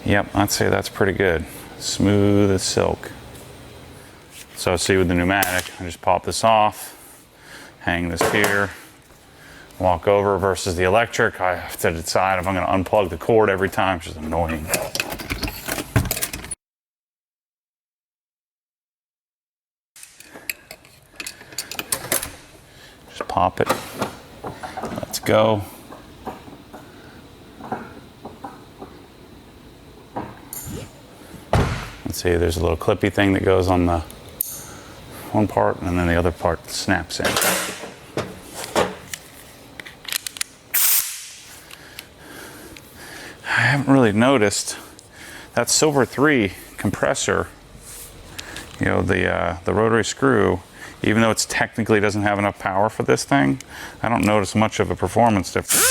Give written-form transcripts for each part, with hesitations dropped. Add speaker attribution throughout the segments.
Speaker 1: Yep, I'd say that's pretty good. Smooth as silk. So see with the pneumatic, I just pop this off, hang this here, walk over versus the electric. I have to decide if I'm gonna unplug the cord every time, which is annoying. Just pop it, let's go. Let's see, there's a little clippy thing that goes on the one part, and then the other part snaps in. I haven't really noticed that Silver 3 compressor, you know, the rotary screw, even though it's technically doesn't have enough power for this thing, I don't notice much of a performance difference.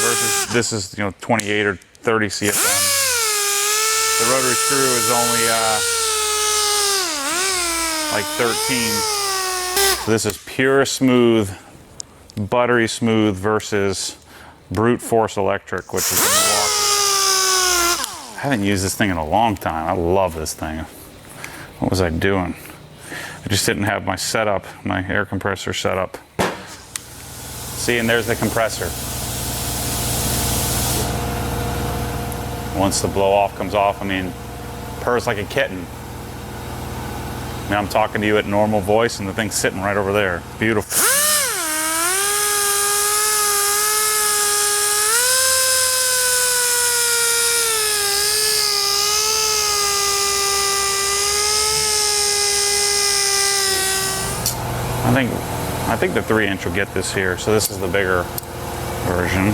Speaker 1: Versus this is, you know, 28 or 30 CFM. The rotary screw is only like 13. So this is pure smooth, buttery smooth versus brute force electric, which is a Milwaukee. I haven't used this thing in a long time. I love this thing. What was I doing? I just didn't have my setup, my air compressor set up. See, and there's the compressor. Once the blow off comes off, I mean, purrs like a kitten. I mean, I'm talking to you at normal voice and the thing's sitting right over there. Beautiful. I think the 3-inch will get this here. So this is the bigger version.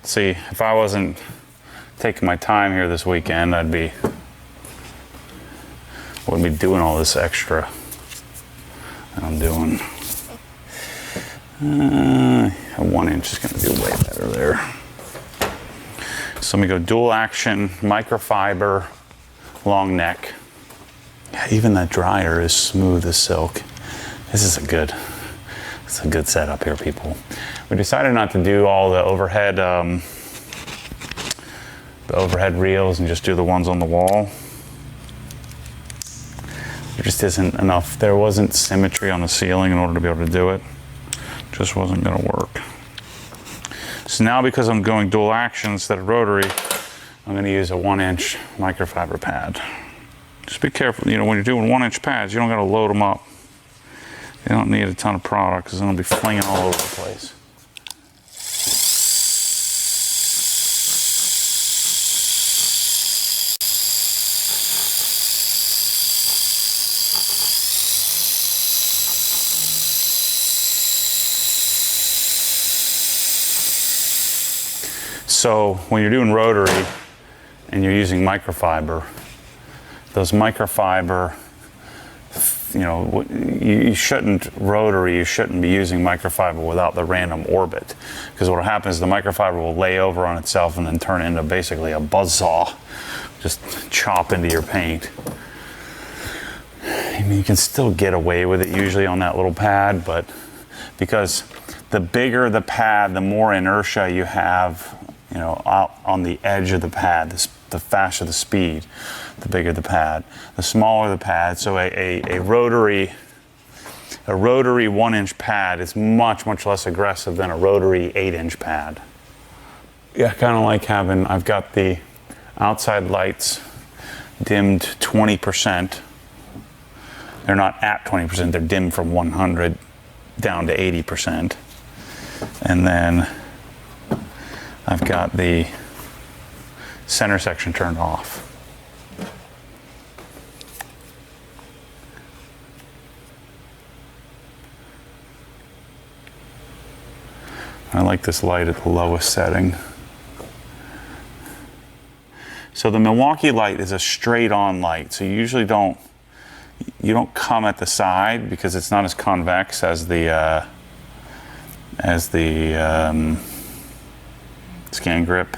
Speaker 1: See, if I wasn't taking my time here this weekend, I wouldn't be doing all this extra that I'm doing. A 1-inch is going to do way better there. So let me go dual action, microfiber, long neck. Yeah, even that dryer is smooth as silk. This is it's a good setup here, people. We decided not to do all the overhead reels and just do the ones on the wall. There just isn't enough. There wasn't symmetry on the ceiling in order to be able to do it. Just wasn't going to work. So now, because I'm going dual action instead of rotary, I'm going to use a 1-inch microfiber pad. Just be careful, you know, when you're doing 1-inch pads, you don't got to load them up. You don't need a ton of product because then they'll be flinging all over the place. So when you're doing rotary and you're using microfiber, those microfiber, you know, you shouldn't be using microfiber without the random orbit, because what will happen is the microfiber will lay over on itself and then turn into basically a buzzsaw, just chop into your paint. I mean, you can still get away with it usually on that little pad, but because the bigger the pad, the more inertia you have, you know, out on the edge of the pad, the faster the speed, the bigger the pad, the smaller the pad. So a rotary 1-inch pad is much less aggressive than a rotary 8-inch pad. Yeah, kind of like I've got the outside lights dimmed 20%. They're not at 20%, they're dimmed from 100 down to 80%. And then I've got the center section turned off. I like this light at the lowest setting. So the Milwaukee light is a straight on light. So you usually don't come at the side because it's not as convex as the scan grip.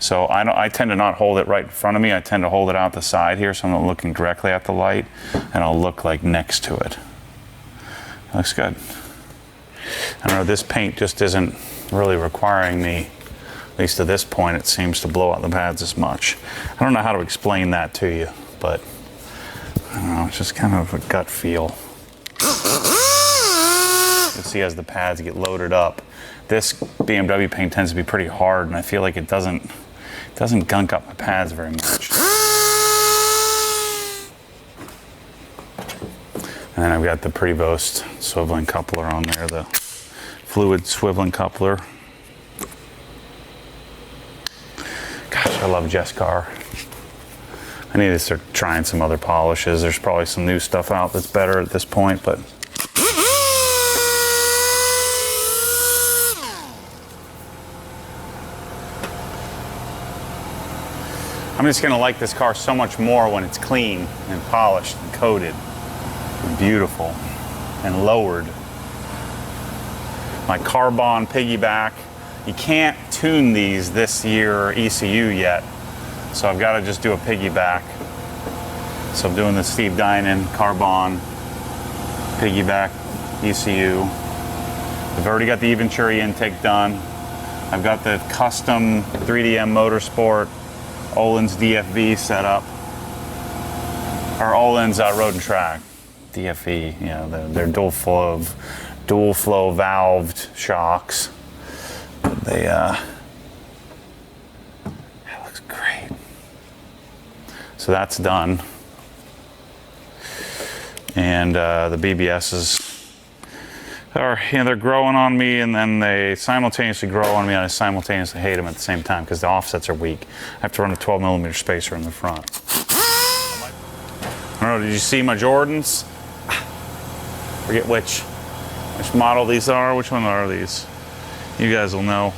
Speaker 1: So I tend to not hold it right in front of me. I tend to hold it out the side here, so I'm not looking directly at the light, and I'll look like next to it. Looks good. I don't know, this paint just isn't really requiring me, at least to this point, it seems to blow out the pads as much. I don't know how to explain that to you, but I don't know, it's just kind of a gut feel. You'll see as the pads get loaded up. This BMW paint tends to be pretty hard, and I feel like it doesn't gunk up my pads very much. And then I've got the Prevost swiveling coupler on there, the fluid swiveling coupler. Gosh, I love Jescar. I need to start trying some other polishes. There's probably some new stuff out that's better at this point, but I'm just gonna like this car so much more when it's clean and polished and coated and beautiful and lowered. My carbon piggyback, you can't tune these this year ECU yet, so I've got to just do a piggyback. So I'm doing the Steve Dinan carbon piggyback ECU. I've already got the Venturi intake done. I've got the custom 3DM Motorsport Olin's DFV set up, or Olin's Road and Track DFV. You know, they're dual flow valved shocks. They that looks great. So that's done, and the BBSs are, you know, they're growing on me, and then they simultaneously grow on me, and I simultaneously hate them at the same time because the offsets are weak. I have to run a 12mm spacer in the front. I don't know, did you see my Jordans? Forget which model these are. Which one are these? You guys will know.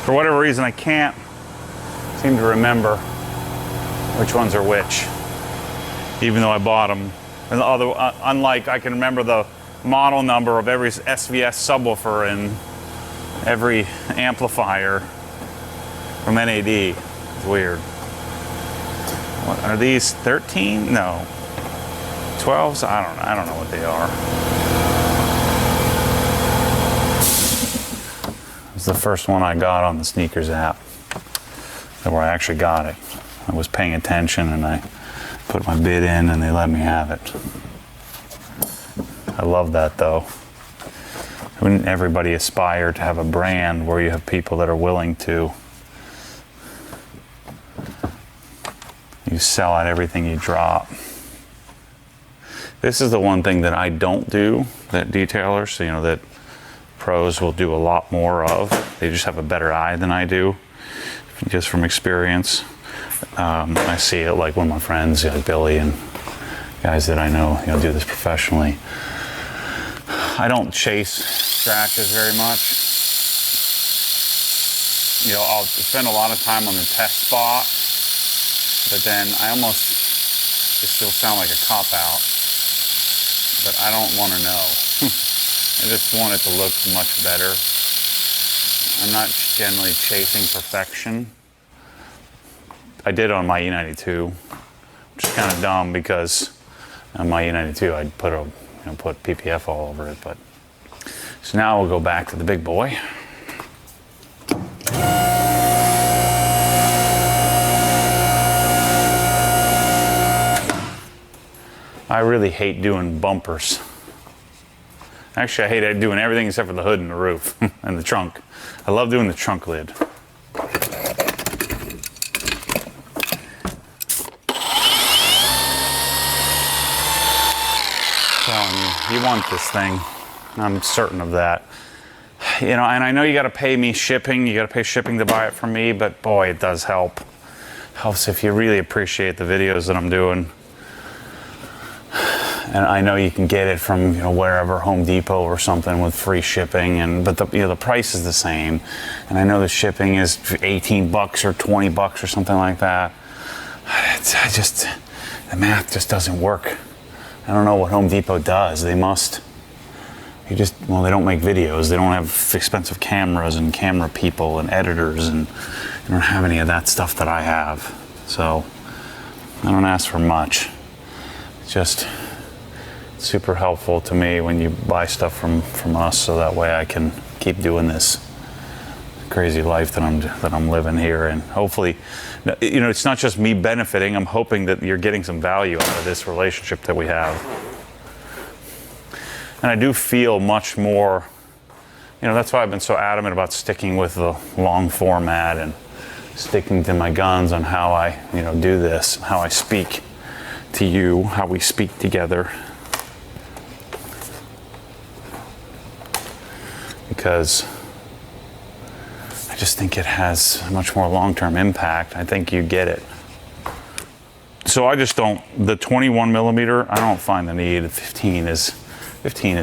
Speaker 1: For whatever reason, I can't seem to remember which ones are which, even though I bought them. And unlike, I can remember the model number of every SVS subwoofer and every amplifier from NAD. It's weird. What are these? 13? No. 12s? I don't know what they are. It's the first one I got on the sneakers app, where I actually got it. I was paying attention and I put my bid in and they let me have it. I love that though. Wouldn't everybody aspire to have a brand where you have people that are willing to sell out everything you drop? This is the one thing that I don't do, that detailers, you know, that pros will do a lot more of. They just have a better eye than I do, just from experience. I see it like one of my friends, like Billy and guys that I know, you know, do this professionally. I don't chase scratches very much. You know, I'll spend a lot of time on the test spot, but then I almost, this will sound like a cop-out, but I don't want to know. I just want it to look much better. I'm not generally chasing perfection. I did on my E92, which is kind of dumb because on my E92 I'd put PPF all over it. But so now we'll go back to the big boy. I really hate doing bumpers. Actually, I hate doing everything except for the hood and the roof and the trunk. I love doing the trunk lid. You want this thing. I'm certain of that. You know, and I know you got to pay me shipping. You got to pay shipping to buy it from me, but boy, it does help. Helps if you really appreciate the videos that I'm doing. And I know you can get it from, you know, wherever, Home Depot or something, with free shipping, but the price is the same. And I know the shipping is $18 or $20 or something like that. The math just doesn't work. I don't know what Home Depot does. They must. They don't make videos. They don't have expensive cameras and camera people and editors, and I don't have any of that stuff that I have. So I don't ask for much. It's just super helpful to me when you buy stuff from us, so that way I can keep doing this crazy life that I'm living here. And hopefully, you know, it's not just me benefiting. I'm hoping that you're getting some value out of this relationship that we have. And I do feel much more, you know, that's why I've been so adamant about sticking with the long format and sticking to my guns on how I, you know, do this, how I speak to you, how we speak together. Because I just think it has a much more long-term impact. I think you get it. So I just don't, the 21 millimeter, I don't find the need. 15 is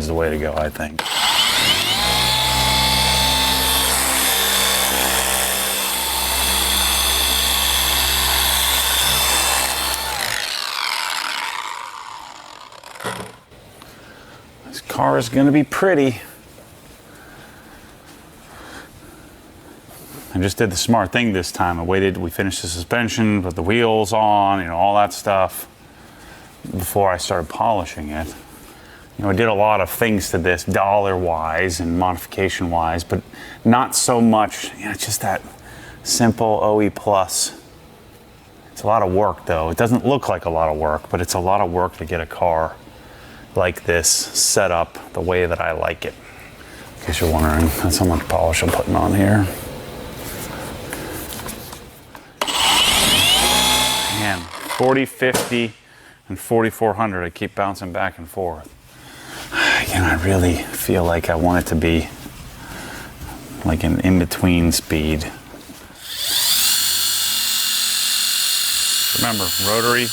Speaker 1: the way to go, I think. This car is gonna be pretty. I just did the smart thing this time. I waited, we finished the suspension, put the wheels on, you know, all that stuff before I started polishing it. You know, I did a lot of things to this dollar-wise and modification-wise, but not so much, you know, just that simple OE plus. It's a lot of work though. It doesn't look like a lot of work, but it's a lot of work to get a car like this set up the way that I like it. In case you're wondering, that's how much polish I'm putting on here. Man, 40, 50, and 4400, I keep bouncing back and forth. Again, I really feel like I want it to be like an in-between speed. Remember, rotary,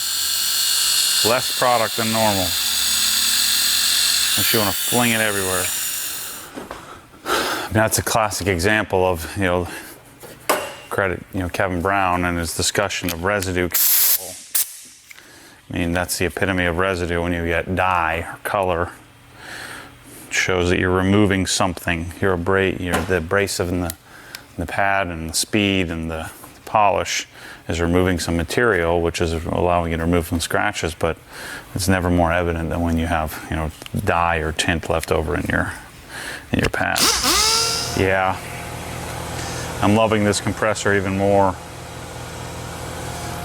Speaker 1: less product than normal. Unless you want to fling it everywhere. I mean, that's a classic example of, you know, credit, you know, Kevin Brown and his discussion of residue control. I mean, that's the epitome of residue when you get dye or color. Shows that you're removing something. You're the abrasive in the pad and the speed and the polish is removing some material, which is allowing you to remove some scratches, but it's never more evident than when you have, you know, dye or tint left over in your pad. Yeah, I'm loving this compressor even more.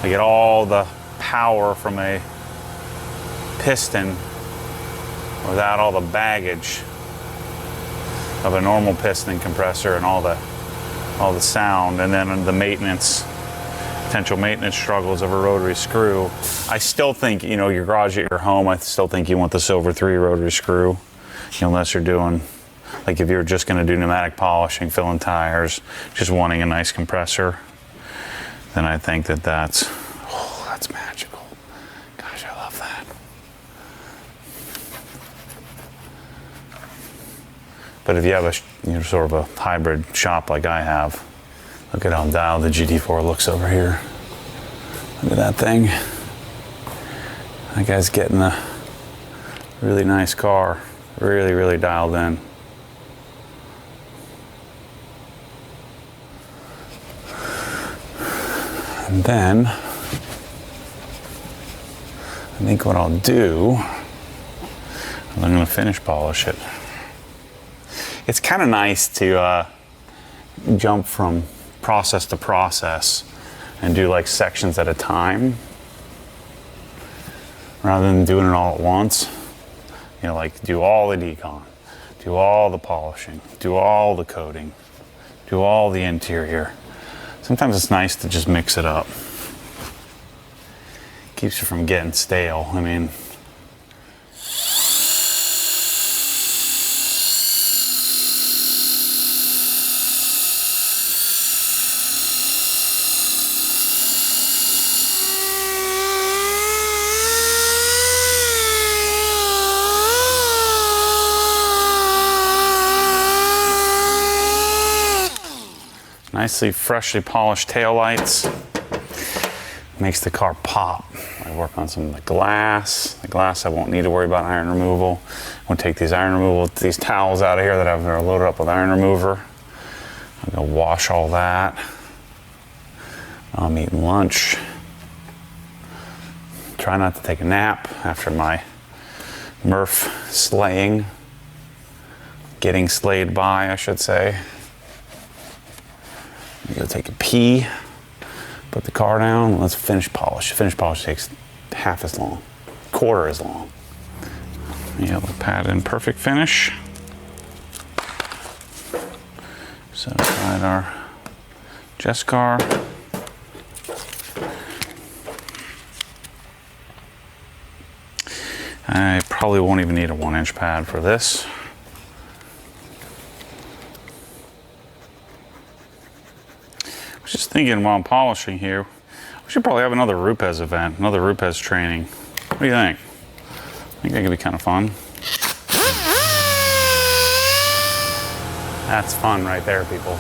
Speaker 1: I get all the power from a piston without all the baggage of a normal piston compressor and all the sound, and then the potential maintenance struggles of a rotary screw. I still think, you know, your garage at your home, I still think you want the Silver 3 rotary screw, you know, unless you're doing, like if you're just gonna do pneumatic polishing, filling tires, just wanting a nice compressor, then I think that's magical. Gosh, I love that. But if you have sort of a hybrid shop like I have, look at how dialed the GT4 looks over here. Look at that thing. That guy's getting a really nice car. Really, really dialed in. And then, I think what I'll do is I'm going to finish polish it. It's kind of nice to jump from process to process and do like sections at a time rather than doing it all at once. You know, like do all the decon, do all the polishing, do all the coating, do all the interior. Sometimes it's nice to just mix it up. Keeps you from getting stale. I mean, nicely freshly polished taillights. Makes the car pop. I work on some of the glass. The glass I won't need to worry about iron removal. I'm gonna take these towels out of here that I've loaded up with iron remover. I'm gonna wash all that. I'm eating lunch. Try not to take a nap after my Murph slaying. Getting slayed by, I should say. I'm gonna take a pee, put the car down, let's finish polish. Finish polish takes half as long, quarter as long. Yellow pad in perfect finish. Set aside our Jess car. I probably won't even need a 1-inch pad for this. I was just thinking while I'm polishing here, we should probably have another Rupes event, another Rupes training. What do you think? I think that could be kind of fun. That's fun right there, people.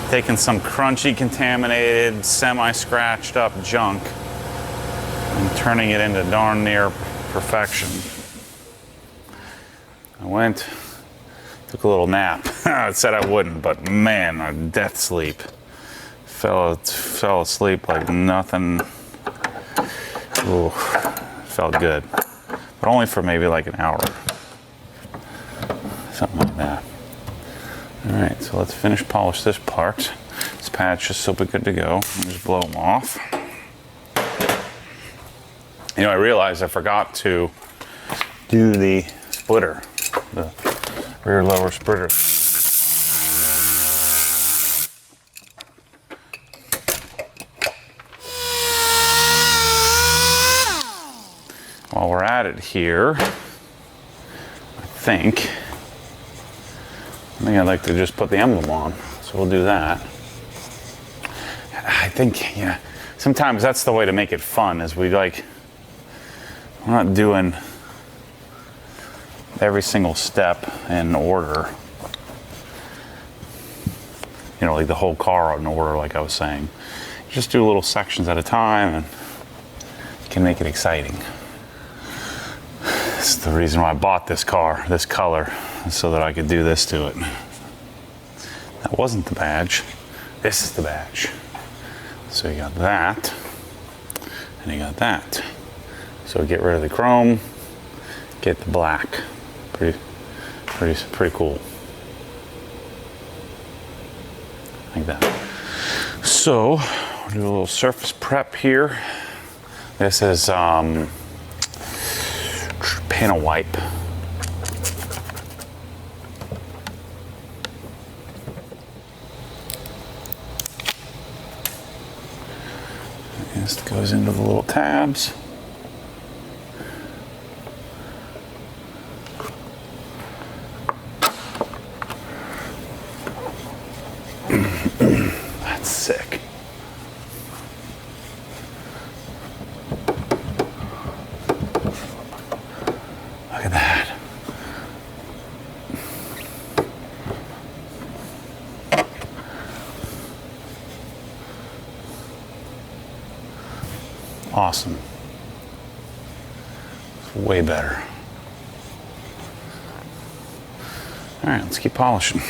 Speaker 1: Taking some crunchy, contaminated, semi-scratched up junk and turning it into darn near perfection. I went, took a little nap. I said I wouldn't, but man, a death sleep. Fell asleep like nothing. Ooh, felt good. But only for maybe like an hour. Something like that. All right, so let's finish polish this part. This pad's just so good to go. I'll just blow them off. You know, I realized I forgot to do the splitter, the rear lower splitter. While we're at it here, I think I'd like to just put the emblem on. So we'll do that. I think, yeah, sometimes that's the way to make it fun, is we're not doing every single step in order. You know, like the whole car in order, like I was saying. Just do little sections at a time and you can make it exciting. This is the reason why I bought this car, this color, so that I could do this to it. That wasn't the badge. This is the badge. So you got that, and you got that. So get rid of the chrome, get the black. Pretty cool. Like that. So we'll do a little surface prep here. This is panel wipe. This goes into the little tabs. That's sick. Look at that. Awesome. It's way better. All right, let's keep polishing.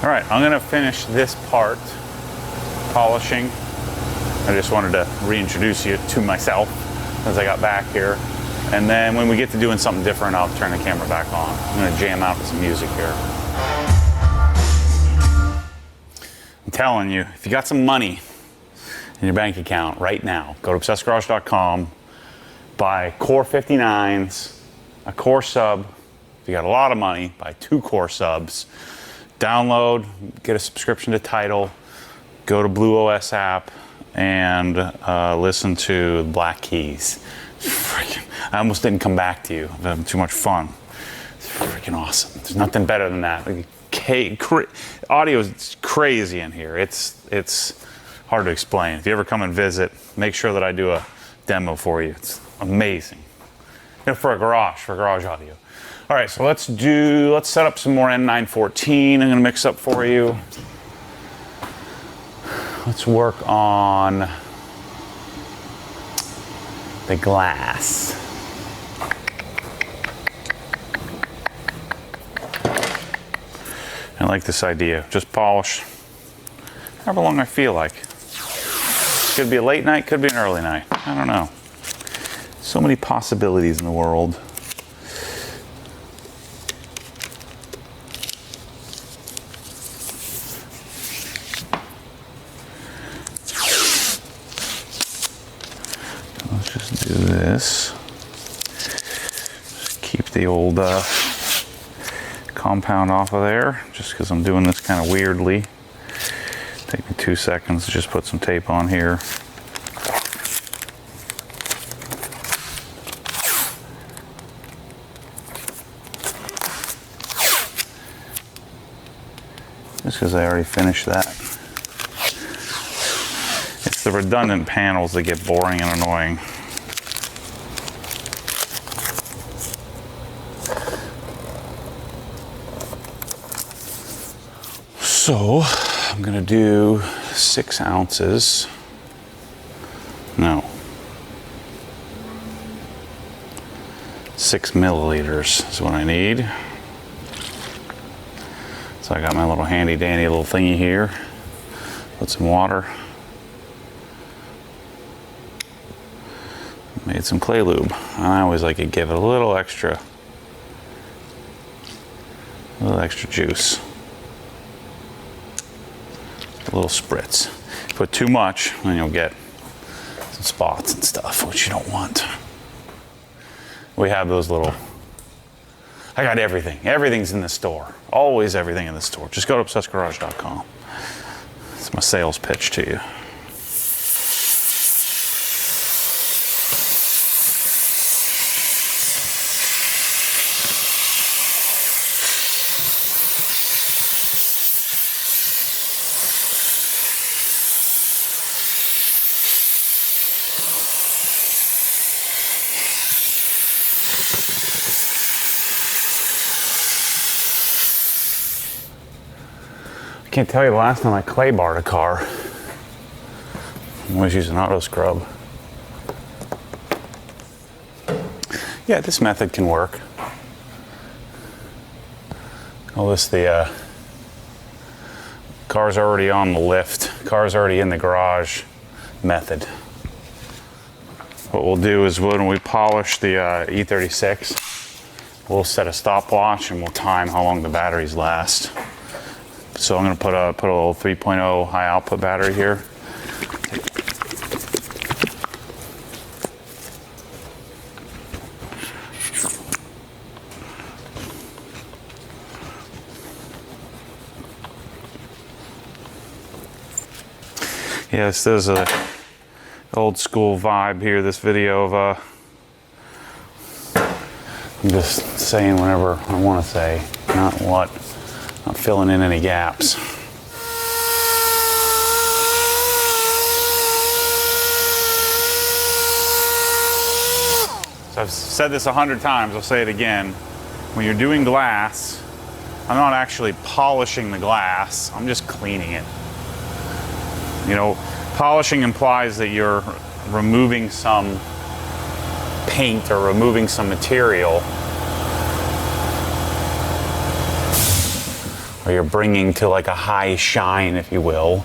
Speaker 1: All right, I'm gonna finish this part, polishing. I just wanted to reintroduce you to myself as I got back here. And then when we get to doing something different, I'll turn the camera back on. I'm gonna jam out some music here. I'm telling you, if you got some money in your bank account right now, go to obsessedgarage.com, buy Core 59s, a Core sub. If you got a lot of money, buy 2 Core subs. Download, get a subscription to Tidal, go to Blue OS app, and listen to Black Keys. Freaking, I almost didn't come back to you. I'm having too much fun. It's freaking awesome. There's nothing better than that. Audio is crazy in here. It's hard to explain. If you ever come and visit, make sure that I do a demo for you. It's amazing. For garage audio. All right, so let's set up some more N914. I'm gonna mix up for you. Let's work on the glass. I like this idea. Just polish however long I feel like. Could be a late night, could be an early night. I don't know. So many possibilities in the world. Let's just do this. Just keep the old compound off of there, just because I'm doing this kind of weirdly. Take me 2 seconds to just put some tape on here. Just because I already finished that. It's the redundant panels that get boring and annoying. So I'm gonna do 6 ounces. No. 6 milliliters is what I need. So I got my little handy dandy little thingy here. Put some water. Made some clay lube. I always like to give it a little extra juice. A little spritz. Put too much, then you'll get some spots and stuff, which you don't want. We have those little, I got everything. Everything's in the store. Always everything in the store. Just go to obsessedgarage.com. It's my sales pitch to you. I can't tell you the last time I clay barred a car. I always use an auto scrub. Yeah, this method can work. Call this the car's already on the lift, car's already in the garage method. What we'll do is when we polish the E36, we'll set a stopwatch and we'll time how long the batteries last. So I'm going to put a little 3.0 high output battery here. Yeah, this is a old school vibe here, this video of I'm just saying whenever I want to say, not filling in any gaps. So I've said this 100 times, I'll say it again. When you're doing glass, I'm not actually polishing the glass, I'm just cleaning it. You know, polishing implies that you're removing some paint or removing some material, or you're bringing to like a high shine, if you will,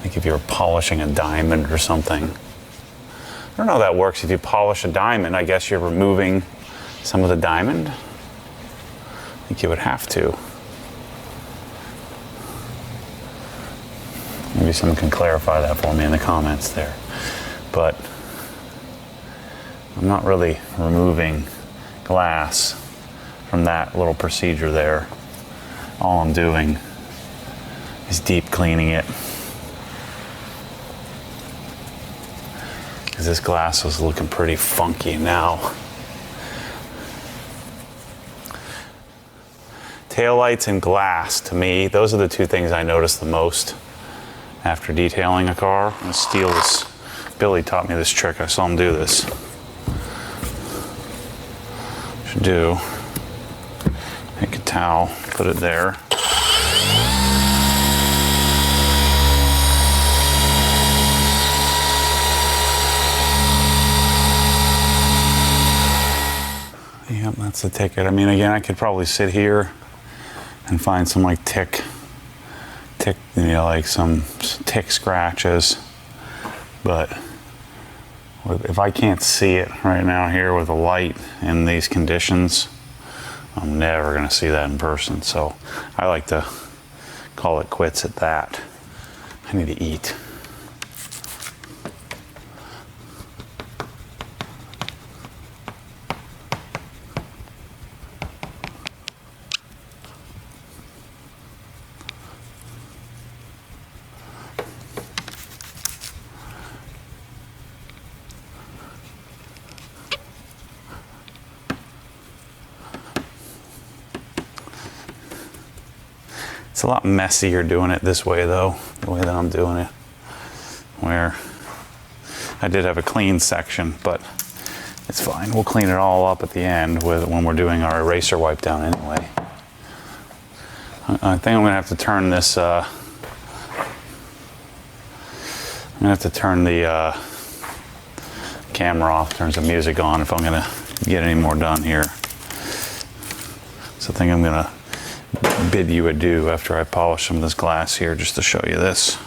Speaker 1: like if you're polishing a diamond or something. I don't know how that works. If you polish a diamond, I guess you're removing some of the diamond. I think you would have to. Maybe someone can clarify that for me in the comments there. But I'm not really removing glass from that little procedure there. All I'm doing is deep cleaning it. because this glass was looking pretty funky now. Taillights and glass, to me, those are the two things I notice the most after detailing a car. I'm gonna steal this. Billy taught me this trick. I saw him do this. Should do. Take a towel, put it there. Yep, that's the ticket. I mean, again, I could probably sit here and find some like tick, you know, like some tick scratches. But if I can't see it right now here with a light in these conditions, I'm never gonna see that in person. So I like to call it quits at that. I need to eat. It's a lot messier doing it this way though, the way that I'm doing it. Where I did have a clean section, but it's fine. We'll clean it all up at the end when we're doing our eraser wipe down anyway. I think I'm gonna have to turn this, I'm gonna have to turn the camera off, turn some music on if I'm gonna get any more done here. So I think I'm gonna bid you adieu after I polish some of this glass here, just to show you this.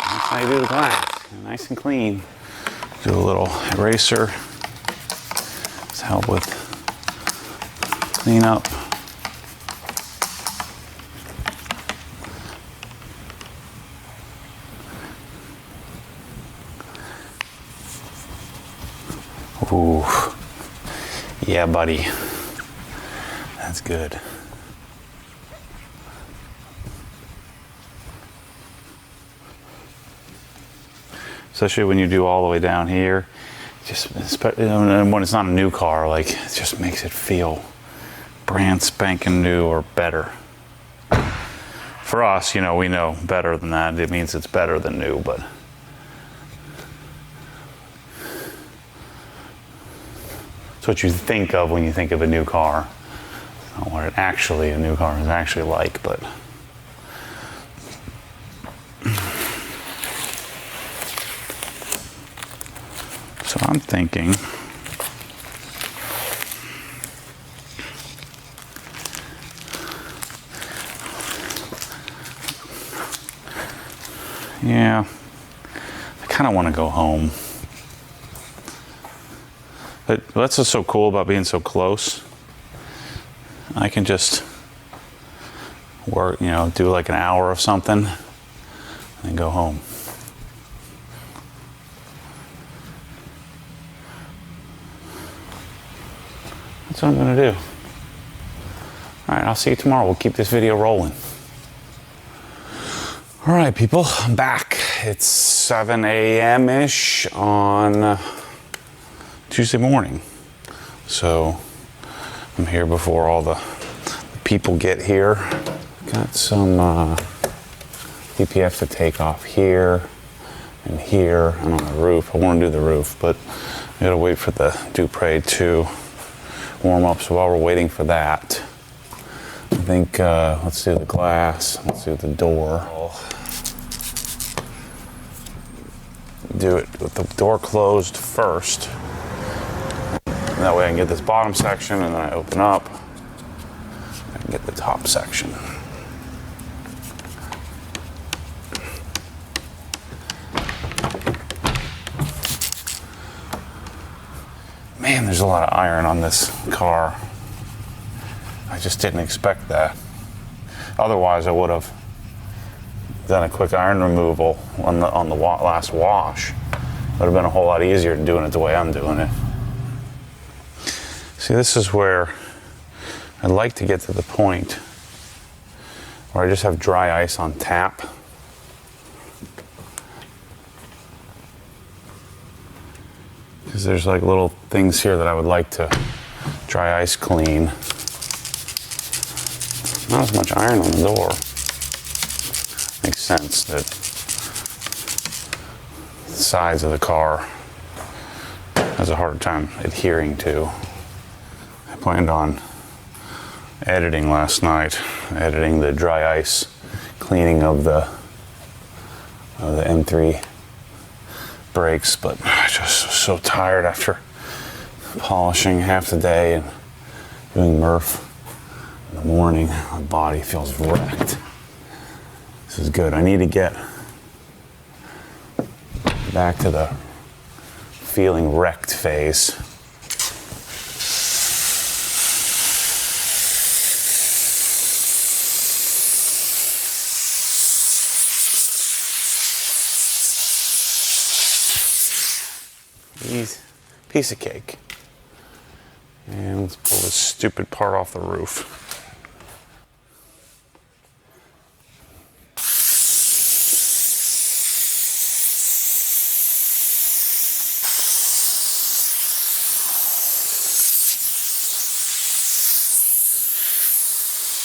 Speaker 1: That's how you do the glass, nice and clean. Do a little eraser, to help with cleanup. Ooh, yeah, buddy, that's good. Especially when you do all the way down here, just when it's not a new car, like it just makes it feel brand spanking new or better. For us, you know, we know better than that. It means it's better than new, but. It's what you think of when you think of a new car. Not what a new car is actually like, but. So I'm thinking, yeah, I kind of want to go home. But that's what's so cool about being so close. I can just work, you know, do like an hour of something and then go home. That's what I'm gonna do. All right, I'll see you tomorrow. We'll keep this video rolling. All right, people, I'm back. It's 7 a.m.-ish on Tuesday morning. So I'm here before all the people get here. Got some DPF to take off here and here and on the roof. I want to do the roof, but I gotta wait for the Dupre to warm up. So while we're waiting for that, I think let's do the glass, let's do the door. Do it with the door closed first. And that way I can get this bottom section, and then I open up and get the top section. Man, there's a lot of iron on this car. I just didn't expect that. Otherwise, I would have done a quick iron removal on the last wash. Would have been a whole lot easier than doing it the way I'm doing it. See, this is where I'd like to get to the point where I just have dry ice on tap. Because there's like little things here that I would like to dry ice clean. Not as much iron on the door. Makes sense that the size of the car has a harder time adhering to. I planned on editing last night, editing the dry ice cleaning of the M3 brakes, but I just was so tired after polishing half the day and doing Murph in the morning. My body feels wrecked. This is good. I need to get back to the feeling wrecked phase. Piece of cake. And let's pull this stupid part off the roof.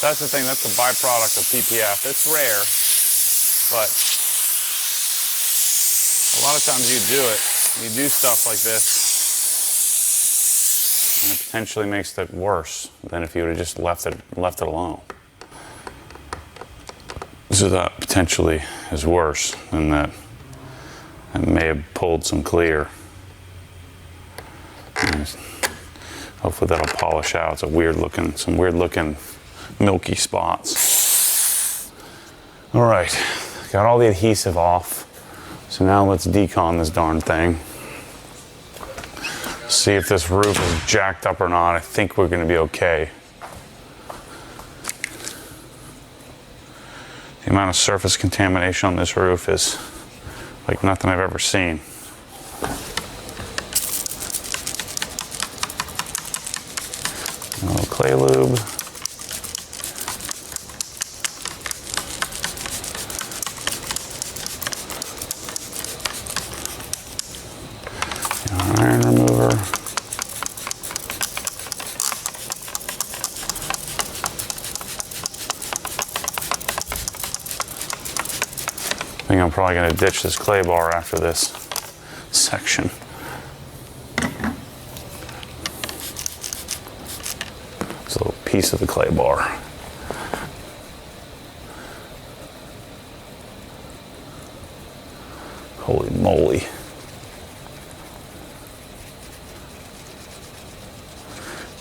Speaker 1: That's the thing, that's the byproduct of PPF. It's rare, but a lot of times you do it. You do stuff like this, and it potentially makes it worse than if you would have just left it alone. So that potentially is worse than that. It may have pulled some clear. And hopefully that'll polish out. It's some weird looking milky spots. All right, got all the adhesive off. So now let's decon this darn thing. See if this roof is jacked up or not. I think we're gonna be okay. The amount of surface contamination on this roof is like nothing I've ever seen. A little clay lube. Iron remover. I think I'm probably going to ditch this clay bar after this section. It's a little piece of the clay bar. Holy moly.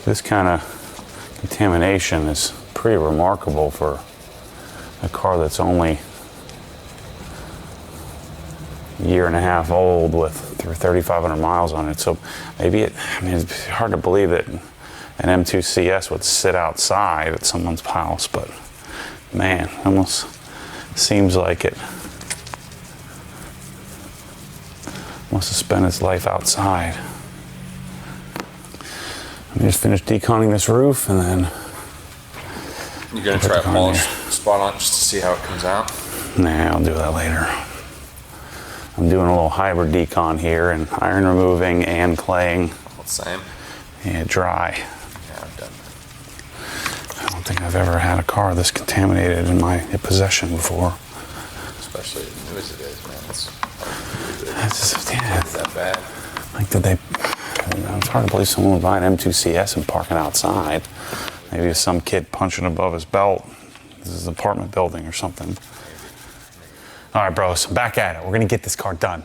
Speaker 1: This kind of contamination is pretty remarkable for a car that's only a year and a half old with 3,500 miles on it. So maybe it's hard to believe that an M2CS would sit outside at someone's house, but man, it almost seems like it must have spent its life outside. Let me just finish deconning this roof and then...
Speaker 2: You're going to try a polish spot on it just to see how it comes out?
Speaker 1: Nah, I'll do that later. I'm doing a little hybrid decon here and iron removing and claying.
Speaker 2: Same.
Speaker 1: Yeah, dry.
Speaker 2: Yeah, I've done that.
Speaker 1: I don't think I've ever had a car this contaminated in my possession before.
Speaker 2: Especially as new as it is, man. It's
Speaker 1: that
Speaker 2: bad.
Speaker 1: Like, did they... It's hard to believe someone would buy an M2CS and park it outside. Maybe some kid punching above his belt. This is an apartment building or something. All right, bros, I'm back at it. We're gonna get this car done.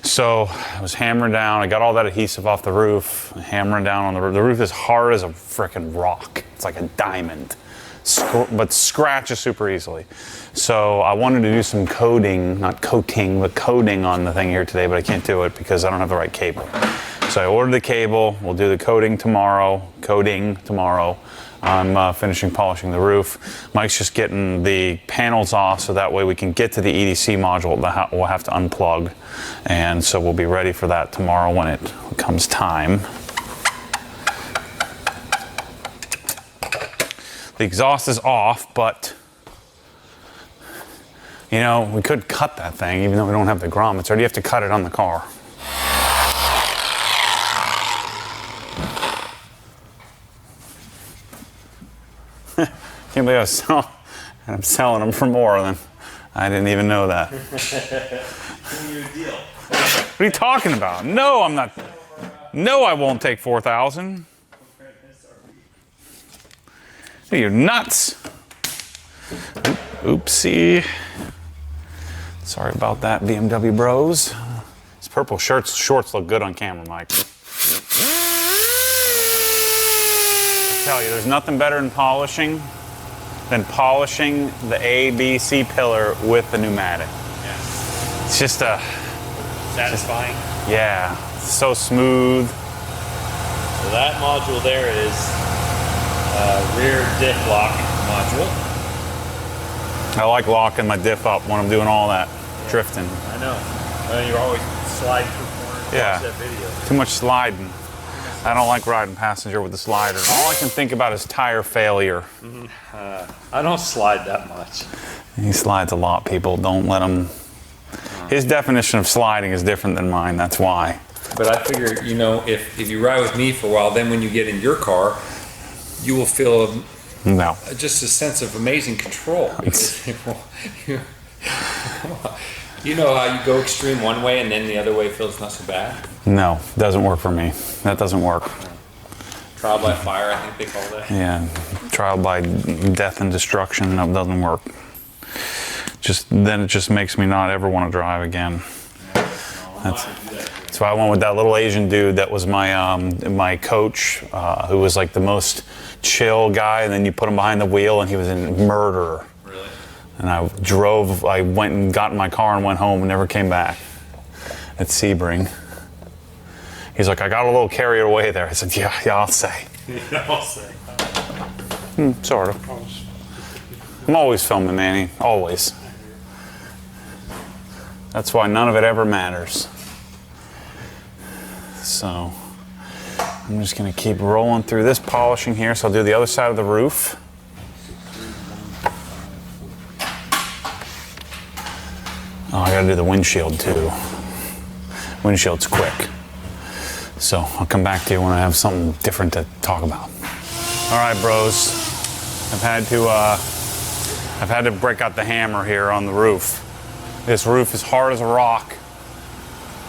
Speaker 1: So I was hammering down. I got all that adhesive off the roof, hammering down on the roof. The roof is hard as a freaking rock. It's like a diamond, but scratches super easily. So I wanted to do some coating, not coating, but coating on the thing here today, but I can't do it because I don't have the right cable. So I ordered the cable. We'll do the coating tomorrow. I'm finishing polishing the roof. Mike's just getting the panels off so that way we can get to the EDC module that we'll have to unplug. And so we'll be ready for that tomorrow when it comes time. The exhaust is off, but you know, we could cut that thing even though we don't have the grommets, or do you have to cut it on the car? Can't believe I'm selling them for more than I didn't even know that. What are you talking about? No, I'm not. No, I won't take 4,000. You're nuts. Oopsie. Sorry about that, BMW bros. These purple shorts look good on camera, Mike. I tell you, there's nothing better than polishing the A, B, C pillar with the pneumatic.
Speaker 3: Yeah.
Speaker 1: It's just
Speaker 3: Satisfying.
Speaker 1: Yeah, it's so smooth.
Speaker 3: So that module there is rear diff lock module.
Speaker 1: I like locking my diff up when I'm doing all that drifting.
Speaker 3: I know. You're always sliding through corners.
Speaker 1: Yeah.
Speaker 3: Watch that video.
Speaker 1: Too much sliding. I don't like riding passenger with the slider. All I can think about is tire failure.
Speaker 3: I don't slide that much.
Speaker 1: He slides a lot, people. Don't let him. His definition of sliding is different than mine, that's why.
Speaker 2: But I figure, you know, if you ride with me for a while, then when you get in your car, you will feel
Speaker 1: No.
Speaker 2: just a sense of amazing control. You know how you go extreme one way and then the other way feels not so bad?
Speaker 1: No, doesn't work for me. That doesn't work.
Speaker 2: Trial by fire, I think they call that.
Speaker 1: Yeah, trial by death and destruction, that doesn't work. Then it just makes me not ever want to drive again. That's why I went with that little Asian dude that was my coach, who was like the most chill guy, and then you put him behind the wheel and he was a murderer.
Speaker 2: Really?
Speaker 1: And I went and got in my car and went home and never came back at Sebring. He's like, I got a little carried away there. I said, yeah, I'll say.
Speaker 3: Yeah, I'll say.
Speaker 1: Sort of. I'm always filming, Manny, always. That's why none of it ever matters. So, I'm just gonna keep rolling through this polishing here. So I'll do the other side of the roof. Oh, I gotta do the windshield too. Windshield's quick. So I'll come back to you when I have something different to talk about. All right, bros. I've had to break out the hammer here on the roof. This roof is hard as a rock,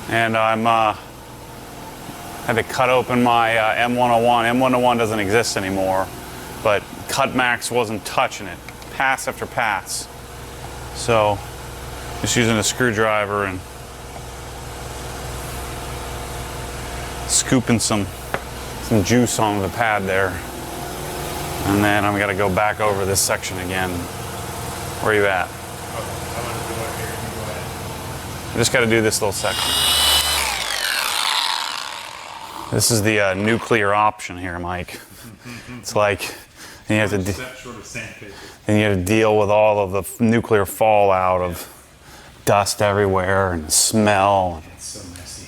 Speaker 1: and had to cut open my M101. M101 doesn't exist anymore, but Cutmax wasn't touching it, pass after pass. So just using a screwdriver and scooping some juice on the pad there. And then I'm gonna go back over this section again. Where are you at? I just gotta do this little section. This is the nuclear option here, Mike. It's like, and you have to deal with all of the nuclear fallout of dust everywhere and smell.
Speaker 3: It's so messy.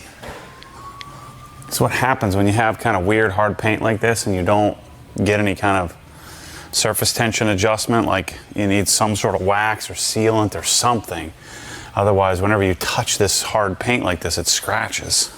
Speaker 1: It's what happens when you have kind of weird hard paint like this and you don't get any kind of surface tension adjustment, like you need some sort of wax or sealant or something. Otherwise, whenever you touch this hard paint like this, it scratches.